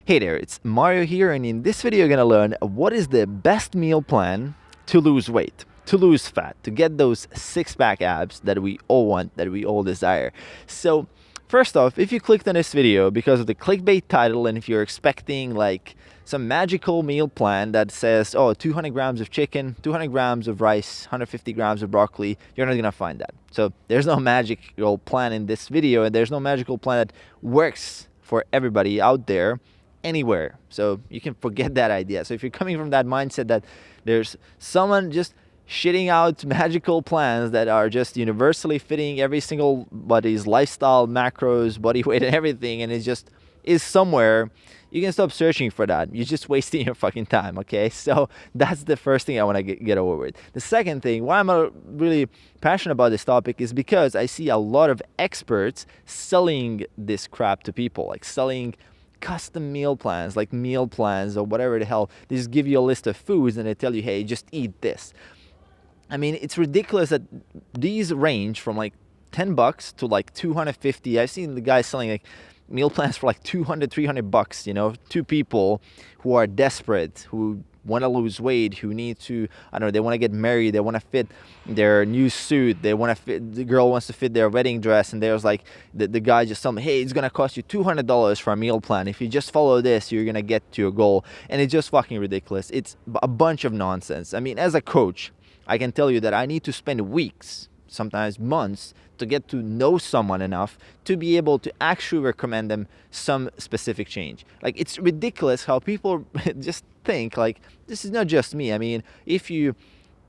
Hey there, it's Mario here, and in this video you're gonna learn what is the best meal plan to lose weight, to lose fat, to get those six-pack abs that we all want, that we all desire. So first off, if you clicked on this video because of the clickbait title, and if you're expecting like some magical meal plan that says, oh, 200 grams of chicken, 200 grams of rice, 150 grams of broccoli, you're not gonna find that. So there's no magical plan in this video, and there's no magical plan that works for everybody out there anywhere. So you can forget that idea. So if you're coming from that mindset that there's someone just shitting out magical plans that are just universally fitting every single body's lifestyle, macros, body weight, and everything, and it just is somewhere, you can stop searching for that. You're just wasting your fucking time, okay? So that's the first thing I want to get over with. The second thing, why I'm really passionate about this topic, is because I see a lot of experts selling this crap to people, like selling custom meal plans, like meal plans or whatever the hell. They just give you a list of foods and they tell you, hey, just eat this. I mean, it's ridiculous that these range from like $10 to like 250. I've seen the guys selling like meal plans for like 200, $300, you know, two people who are desperate, who want to lose weight, who need to, I don't know, they want to get married, they want to fit their new suit, they want to fit, the girl wants to fit their wedding dress, and there's like, the guy just told me, hey, it's going to cost you $200 for a meal plan. If you just follow this, you're going to get to your goal. And it's just fucking ridiculous. It's a bunch of nonsense. I mean, as a coach, I can tell you that I need to spend weeks, sometimes months, to get to know someone enough to be able to actually recommend them some specific change. Like, it's ridiculous how people just think like, this is not just me. I mean, if you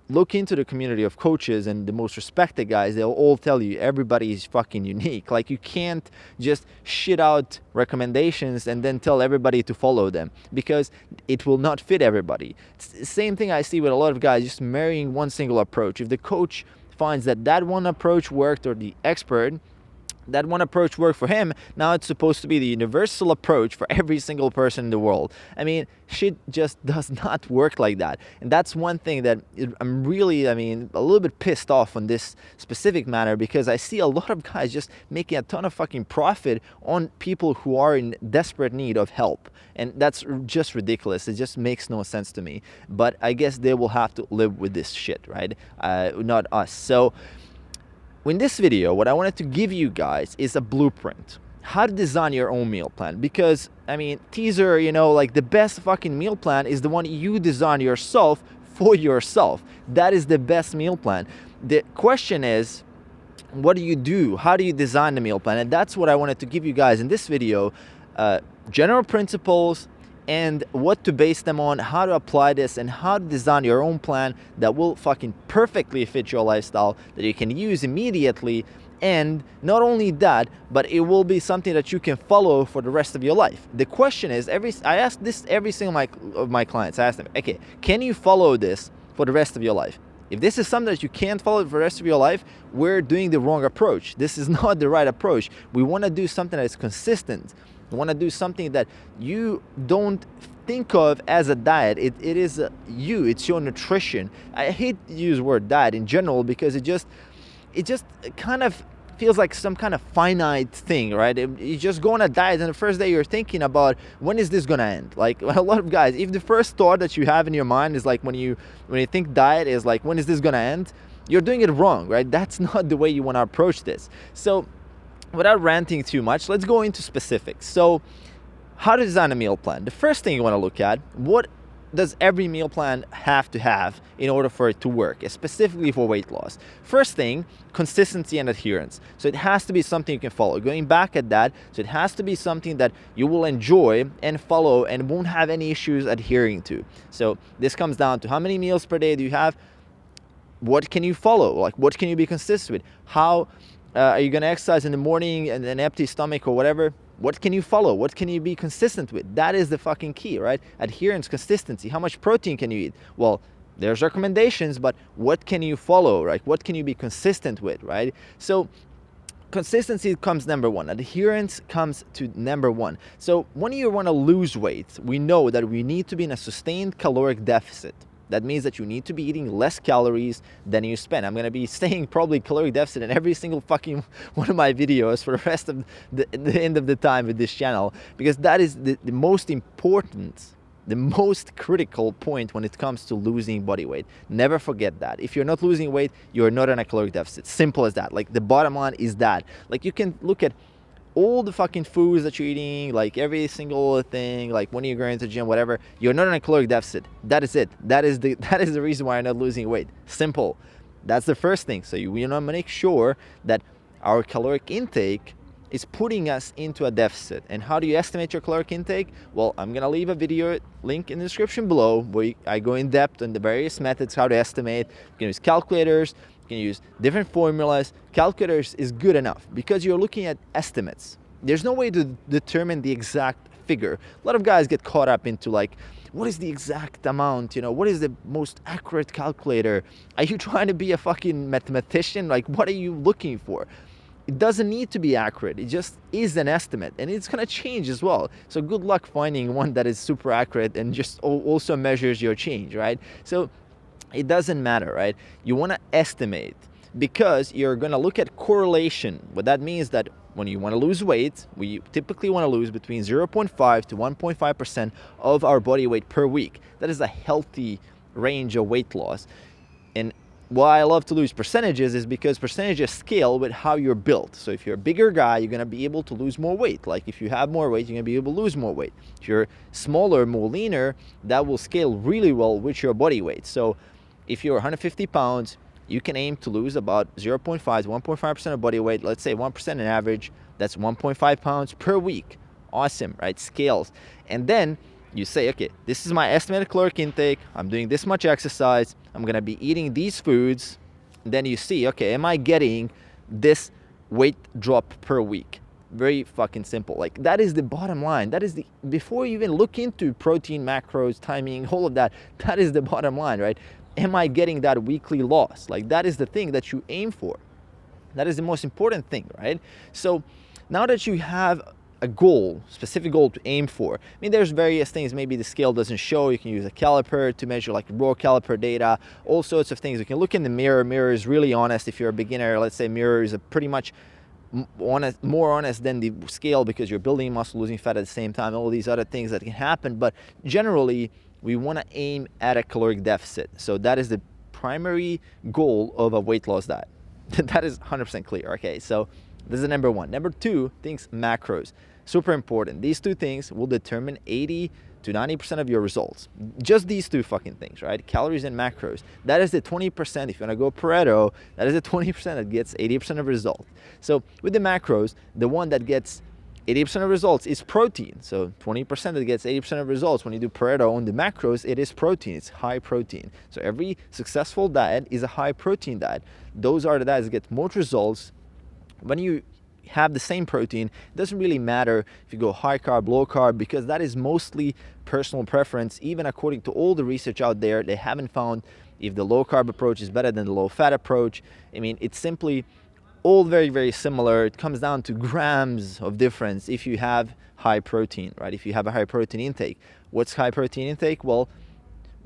look into the community of coaches and the most respected guys, they'll all tell you everybody is fucking unique. Like, you can't just shit out recommendations and then tell everybody to follow them, because it will not fit everybody. It's the same thing I see with a lot of guys just marrying one single approach. If the coach finds that one approach worked, or the expert, that one approach worked for him, now it's supposed to be the universal approach for every single person in the world. I mean, shit just does not work like that. And that's one thing that I'm really, a little bit pissed off on this specific matter, because I see a lot of guys just making a ton of fucking profit on people who are in desperate need of help. And that's just ridiculous. It just makes no sense to me. But I guess they will have to live with this shit, right? Not us. So in this video, what I wanted to give you guys is a blueprint, how to design your own meal plan. Because, I mean, teaser, you know, like, the best fucking meal plan is the one you design yourself for yourself. That is the best meal plan. The question is, what do you do? How do you design the meal plan? And that's what I wanted to give you guys in this video. General principles, and what to base them on, how to apply this, and how to design your own plan that will fucking perfectly fit your lifestyle, that you can use immediately. And not only that, but it will be something that you can follow for the rest of your life. The question is, I ask this every single of my clients. I ask them, okay, can you follow this for the rest of your life? If this is something that you can't follow for the rest of your life, we're doing the wrong approach. This is not the right approach. We want to do something that is consistent. You want to do something that you don't think of as a diet. It is it's your nutrition. I hate to use the word diet in general, because it just kind of feels like some kind of finite thing, right? You just go on a diet, and the first day you're thinking about, when is this gonna end? Like, a lot of guys, if the first thought that you have in your mind is like, when you think diet is like, when is this gonna end? You're doing it wrong, right? That's not the way you want to approach this. So, without ranting too much, let's go into specifics. So, how to design a meal plan. The first thing you want to look at, what does every meal plan have to have in order for it to work, specifically for weight loss? First thing, consistency and adherence. So it has to be something you can follow. Going back at that, so it has to be something that you will enjoy and follow and won't have any issues adhering to. So this comes down to, how many meals per day do you have? What can you follow? Like, what can you be consistent with? How are you going to exercise in the morning and an empty stomach or whatever? What can you follow? What can you be consistent with? That is the fucking key, right? Adherence, consistency. How much protein can you eat? Well, there's recommendations, but what can you follow, right? What can you be consistent with, right? So consistency comes number one. Adherence comes to number one. So when you want to lose weight, we know that we need to be in a sustained caloric deficit. That means that you need to be eating less calories than you spend. I'm going to be saying probably caloric deficit in every single fucking one of my videos for the rest of the end of the time with this channel, because that is the most important, the most critical point when it comes to losing body weight. Never forget that. If you're not losing weight, you're not in a caloric deficit. Simple as that. Like, the bottom line is that. Like, you can look at all the fucking foods that you're eating, like every single thing, like when you're going to the gym, whatever, you're not in a caloric deficit. That is it. That is the reason why you're not losing weight. Simple. That's the first thing. So you want to make sure that our caloric intake is putting us into a deficit. And how do you estimate your caloric intake? Well, I'm gonna leave a video link in the description below where I go in depth on the various methods how to estimate. You can use calculators, you can use different formulas. Calculators is good enough because you're looking at estimates. There's no way to determine the exact figure. A lot of guys get caught up into like, what is the exact amount? You know, what is the most accurate calculator? Are you trying to be a fucking mathematician? Like, what are you looking for? It doesn't need to be accurate. It just is an estimate, and it's gonna change as well. So good luck finding one that is super accurate and just also measures your change, right? So it doesn't matter, right? You wanna estimate because you're gonna look at correlation. What that means that when you wanna lose weight, we typically wanna lose between 0.5 to 1.5% of our body weight per week. That is a healthy range of weight loss. And why I love to lose percentages is because percentages scale with how you're built. So if you're a bigger guy, you're going to be able to lose more weight. Like if you have more weight, you're going to be able to lose more weight. If you're smaller, more leaner, that will scale really well with your body weight. So if you're 150 pounds, you can aim to lose about 0.5 to 1.5% of body weight. Let's say 1% on average. That's 1.5 pounds per week. Awesome, right? Scales. And then you say, okay, this is my estimated caloric intake. I'm doing this much exercise. I'm going to be eating these foods. And then you see, okay, am I getting this weight drop per week? Very fucking simple. Like, that is the bottom line. That is the, before you even look into protein, macros, timing, all of that, that is the bottom line, right? Am I getting that weekly loss? Like, that is the thing that you aim for. That is the most important thing, right? So now that you have a goal, specific goal to aim for. I mean, there's various things. Maybe the scale doesn't show. You can use a caliper to measure like raw caliper data, all sorts of things. You can look in the mirror. Mirror is really honest. If you're a beginner, let's say mirror is a pretty much honest, more honest than the scale because you're building muscle, losing fat at the same time, all these other things that can happen. But generally, we want to aim at a caloric deficit. So that is the primary goal of a weight loss diet. That is 100% clear. Okay, so this is number one. Number two, things macros. Super important. These two things will determine 80 to 90% of your results. Just these two fucking things, right? Calories and macros. That is the 20%. If you want to go Pareto, that is the 20% that gets 80% of results. So with the macros, the one that gets 80% of results is protein. So 20% that gets 80% of results. When you do Pareto on the macros, it is protein. It's high protein. So every successful diet is a high protein diet. Those are the diets that get most results. When you have the same protein, it doesn't really matter if you go high carb, low carb, because that is mostly personal preference. Even according to all the research out there, they haven't found if the low carb approach is better than the low fat approach. I mean, it's simply all very, very similar. It comes down to grams of difference if you have high protein, right? If you have a high protein intake. What's high protein intake? Well,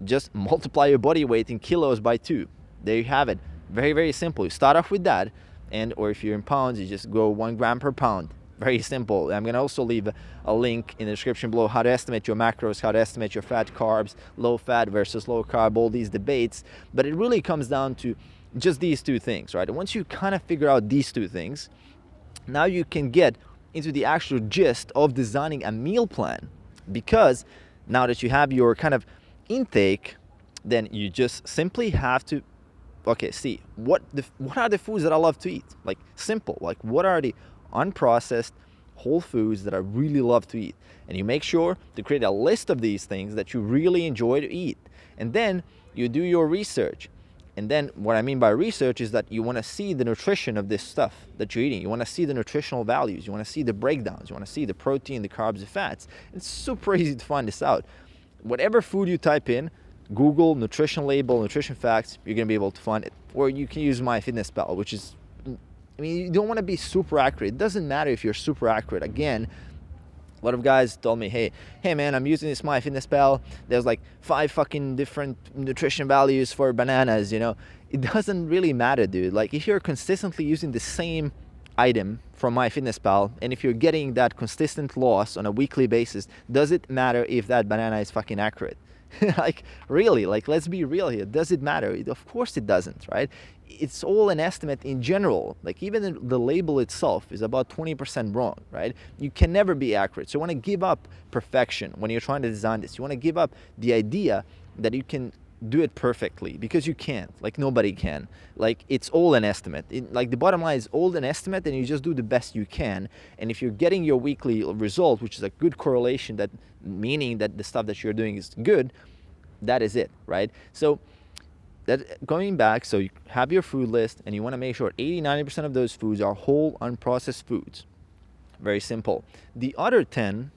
just multiply your body weight in kilos by 2. There you have it. Very, very simple. You start off with that. And or if you're in pounds, you just go 1 gram per pound. Very simple. I'm going to also leave a link in the description below how to estimate your macros, how to estimate your fat, carbs, low fat versus low carb, all these debates. But it really comes down to just these two things, right? And once you kind of figure out these two things, now you can get into the actual gist of designing a meal plan. Because now that you have your kind of intake, then you just simply have to see what are the foods that I love to eat. Like, simple. Like, what are the unprocessed whole foods that I really love to eat? And you make sure to create a list of these things that you really enjoy to eat. And then you do your research. And then what I mean by research is that you want to see the nutrition of this stuff that you're eating. You want to see the nutritional values. You want to see the breakdowns. You want to see the protein, the carbs, the fats. It's super easy to find this out. Whatever food you type in, Google nutrition label, nutrition facts, you're going to be able to find it. Or you can use MyFitnessPal, which is, I mean, you don't want to be super accurate. It doesn't matter if you're super accurate. Again, A lot of guys told me, hey man, I'm using this MyFitnessPal. There's like 5 fucking different nutrition values for bananas, you know. It doesn't really matter, dude. Like, if you're consistently using the same item from MyFitnessPal, and if you're getting that consistent loss on a weekly basis, does it matter if that banana is fucking accurate? Like, really, like, let's be real here. Does it matter? Of course it doesn't, right? It's all an estimate in general. Like, even the label itself is about 20% wrong, right? You can never be accurate. So you want to give up perfection when you're trying to design this. You want to give up the idea that you can do it perfectly, because you can't. Like, nobody can. Like, it's all an estimate. Like, the bottom line is all an estimate, and you just do the best you can. And if you're getting your weekly result, which is a good correlation, that meaning that the stuff that you're doing is good, that is it, right? So that, going back, so you have your food list, and you want to make sure 80-90% of those foods are whole, unprocessed foods. Very simple. The other 15%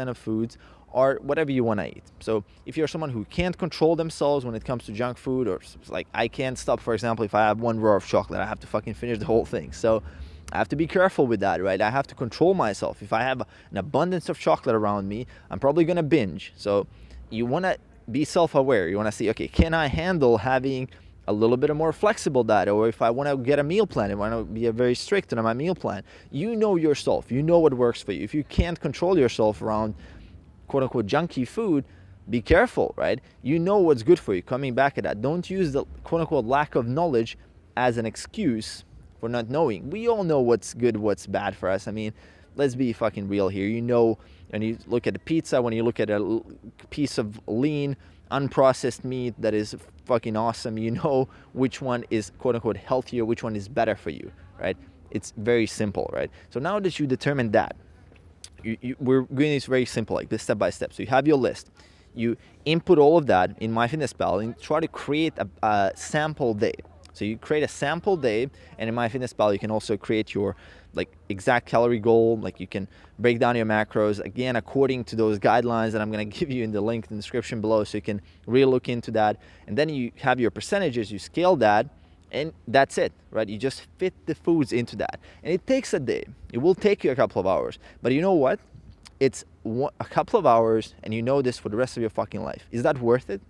of foods are whatever you want to eat. So if you're someone who can't control themselves when it comes to junk food, or like, I can't stop, for example, if I have 1 row of chocolate, I have to fucking finish the whole thing. So I have to be careful with that, right? I have to control myself. If I have an abundance of chocolate around me, I'm probably going to binge. So you want to be self-aware. You want to see, okay, can I handle having a little bit of more flexible diet? Or if I want to get a meal plan, I want to be very strict on my meal plan. You know yourself. You know what works for you. If you can't control yourself around quote-unquote junky food, be careful, right? You know what's good for you. Coming back at that, don't use the quote-unquote lack of knowledge as an excuse for not knowing. We all know what's good, what's bad for us. I mean, let's be fucking real here. You know, when you look at a pizza, when you look at a piece of lean, unprocessed meat that is fucking awesome, you know which one is quote-unquote healthier, which one is better for you, right? It's very simple, right? So now that you determine that, we're doing this very simple, like this, step by step. So you have your list. You input all of that in MyFitnessPal and try to create a sample day. So you create a sample day, and in MyFitnessPal you can also create your like exact calorie goal. Like, you can break down your macros, again, according to those guidelines that I'm going to give you in the link in the description below, so you can really look into that. And then you have your percentages, you scale that, and that's it, right? You just fit the foods into that. And it takes a day. It will take you a couple of hours. But you know what? It's a couple of hours, and you know this for the rest of your fucking life. Is that worth it?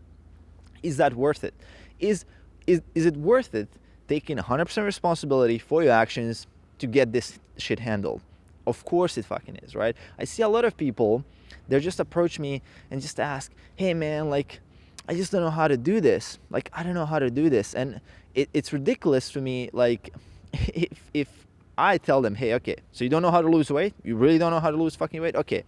Is that worth it? Is it worth it taking 100% responsibility for your actions to get this shit handled? Of course it fucking is, right? I see a lot of people, they just approach me and just ask, hey man, like, I just don't know how to do this. Like, I don't know how to do this. And it's ridiculous to me. Like, if I tell them, hey, okay, so you don't know how to lose weight? You really don't know how to lose fucking weight? Okay,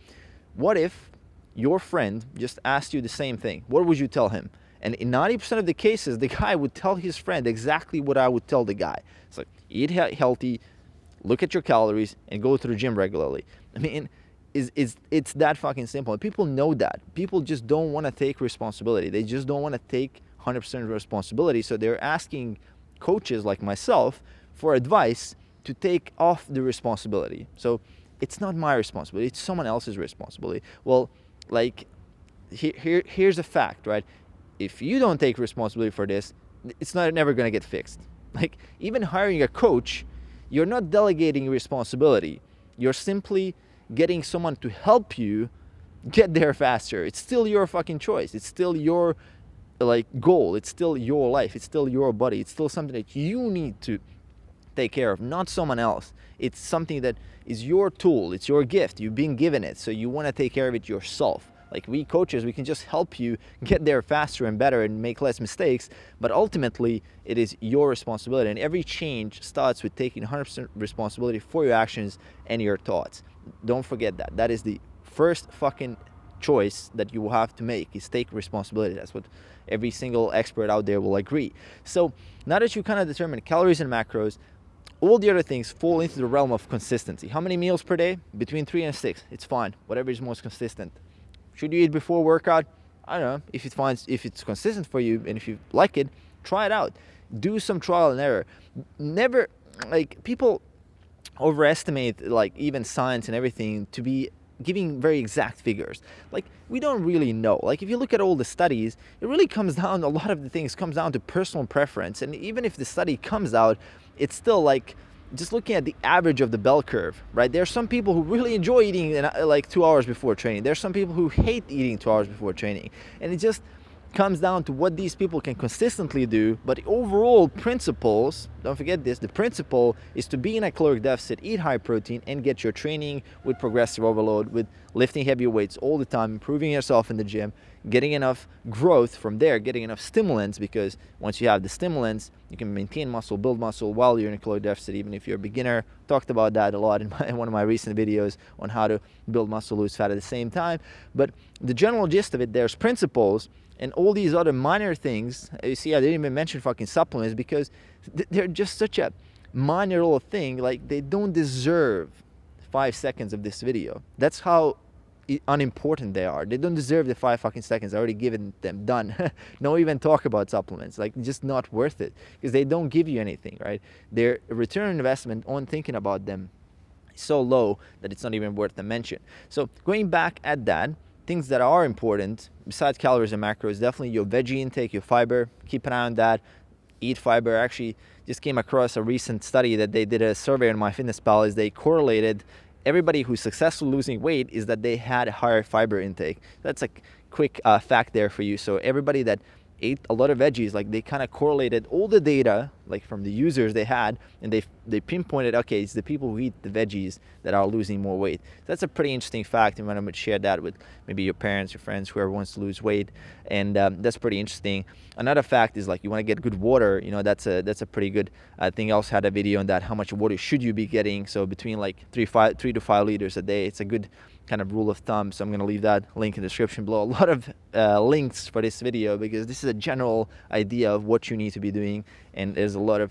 what if your friend just asked you the same thing? What would you tell him? And in 90% of the cases, the guy would tell his friend exactly what I would tell the guy. It's like, eat healthy, look at your calories, and go to the gym regularly. I mean, it's that fucking simple. And people know that. People just don't want to take responsibility. They just don't want to take 100% responsibility. So they're asking coaches like myself for advice to take off the responsibility. So it's not my responsibility. It's someone else's responsibility. Well, like, here's a fact, right? If you don't take responsibility for this, it's never going to get fixed. Like, even hiring a coach, you're not delegating responsibility. You're simply getting someone to help you get there faster. It's still your fucking choice. It's still your like goal. It's still your life. It's still your body. It's still something that you need to take care of, not someone else. It's something that is your tool. It's your gift. You've been given it, so you want to take care of it yourself. Like, we coaches, we can just help you get there faster and better and make less mistakes, but ultimately it is your responsibility. And every change starts with taking 100% responsibility for your actions and your thoughts. Don't forget that. That is the first fucking choice that you will have to make, is take responsibility. That's what every single expert out there will agree. So now that you kind of determine calories and macros, all the other things fall into the realm of consistency. How many meals per day? Between 3 and 6. It's fine. Whatever is most consistent. Should you eat before workout? I don't know. If it's consistent for you and if you like it, try it out. Do some trial and error. Never, like, people overestimate, like, even science and everything to be giving very exact figures. Like, we don't really know. Like, if you look at all the studies, it really comes down, a lot of the things comes down to personal preference. And even if the study comes out, it's still like just looking at the average of the bell curve, right? There are some people who really enjoy eating like 2 hours before training. There's some people who hate eating 2 hours before training. And it just comes down to what these people can consistently do. But the overall principles, don't forget this, the principle is to be in a caloric deficit, eat high protein, and get your training with progressive overload, with lifting heavy weights all the time, improving yourself in the gym, getting enough growth from there, getting enough stimulants, because once you have the stimulants, you can maintain muscle, build muscle while you're in a caloric deficit, even if you're a beginner. Talked about that a lot in one of my recent videos on how to build muscle, lose fat at the same time. But the general gist of it, there's principles, and all these other minor things. You see, I didn't even mention fucking supplements because they're just such a minor little thing. Like, they don't deserve 5 seconds of this video. That's how unimportant they are. They don't deserve the 5 fucking seconds. I already given them, done. No even talk about supplements. Like, just not worth it, because they don't give you anything, right? Their return on investment on thinking about them is so low that it's not even worth the mention. So going back at that, things that are important besides calories and macros, definitely your veggie intake, your fiber. Keep an eye on that. Eat fiber. I actually just came across a recent study that they did a survey on MyFitnessPal. Is they correlated everybody who's successful losing weight is that they had a higher fiber intake. That's a quick fact there for you. So everybody that ate a lot of veggies, like, they kind of correlated all the data, like, from the users they had, and they pinpointed, okay, it's the people who eat the veggies that are losing more weight. That's a pretty interesting fact, and when I would share that with maybe your parents, your friends, whoever wants to lose weight, and that's pretty interesting. Another fact is, like, you want to get good water. You know, that's a pretty good thing. I also had a video on that. How much water should you be getting? So between like 3 to 5 liters a day. It's a good kind of rule of thumb. So I'm going to leave that link in the description below. A lot of links for this video, because this is a general idea of what you need to be doing, and there's a lot of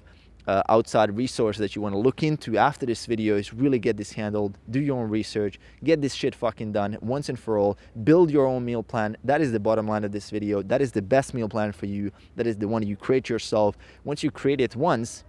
outside resources that you want to look into after this video. Is really get this handled, do your own research, get this shit fucking done once and for all, build your own meal plan. That is the bottom line of this video. That is the best meal plan for you. That is the one you create yourself. Once you create it once,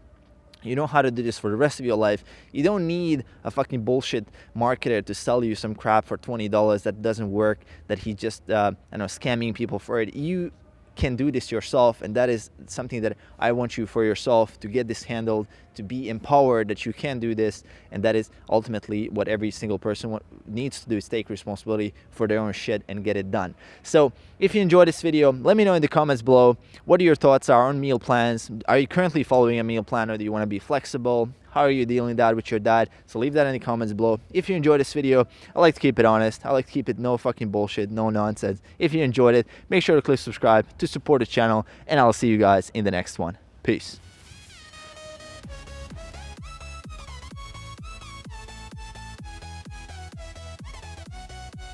you know how to do this for the rest of your life. You don't need a fucking bullshit marketer to sell you some crap for $20 that doesn't work, that he just scamming people for it. You can do this yourself, and that is something that I want you for yourself, to get this handled, to be empowered that you can do this. And that is ultimately what every single person needs to do, is take responsibility for their own shit and get it done. So if you enjoyed this video, let me know in the comments below what your thoughts are on meal plans. Are you currently following a meal plan, or do you want to be flexible? How are you dealing with that with your diet? So leave that in the comments below. If you enjoyed this video, I like to keep it honest. I like to keep it no fucking bullshit, no nonsense. If you enjoyed it, make sure to click subscribe to support the channel, and I'll see you guys in the next one. Peace.